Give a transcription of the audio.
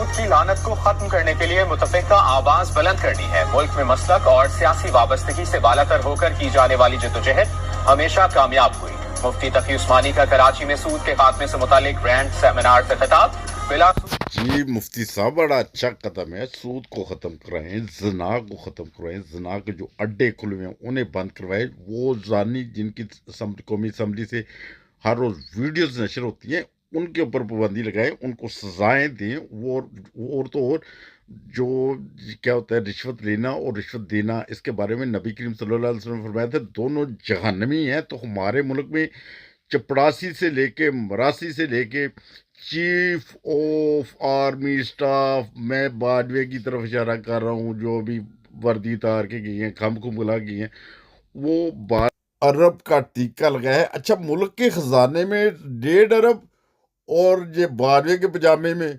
سود کی لعنت کو ختم کرنے کے لیے متفقہ آواز بلند کرنی ہے۔ ملک میں مسلک اور سیاسی وابستگی سے بالاتر ہو کر کی جانے والی جدوجہد ہمیشہ کامیاب ہوئی۔ مفتی تقی عثمانی کا کراچی میں سود کے خاتمے سے متعلق گرینڈ سیمینار سے خطاب۔ بلا جی مفتی صاحب بڑا اچھا قدم ہے، سود کو ختم کروائیں، زنا کو ختم کروائیں، زنا کے جو اڈے کھلے ہیں انہیں بند کروائیں۔ وہ زانی جن کی قومی اسمبلی سے ہر روز ویڈیوز نشر ہوتی ہیں ان کے اوپر پابندی لگائیں، ان کو سزائیں دیں۔ وہ اور تو اور جو کیا ہوتا ہے رشوت لینا اور رشوت دینا، اس کے بارے میں نبی کریم صلی اللہ علیہ وسلم نے فرمایا تھا دونوں جہنمی ہیں۔ تو ہمارے ملک میں چپڑاسی سے لے کے مراسی سے لے کے چیف آف آرمی اسٹاف، میں باجوے کی طرف اشارہ کر رہا ہوں، جو بھی وردی تار کے گئی ہیں، کھم بلا گئی ہیں، وہ 12 ارب کا ٹیکہ لگا ہے۔ اچھا، ملک کے خزانے میں 1.5 ارب اور یہ باجوے کے پجامے میں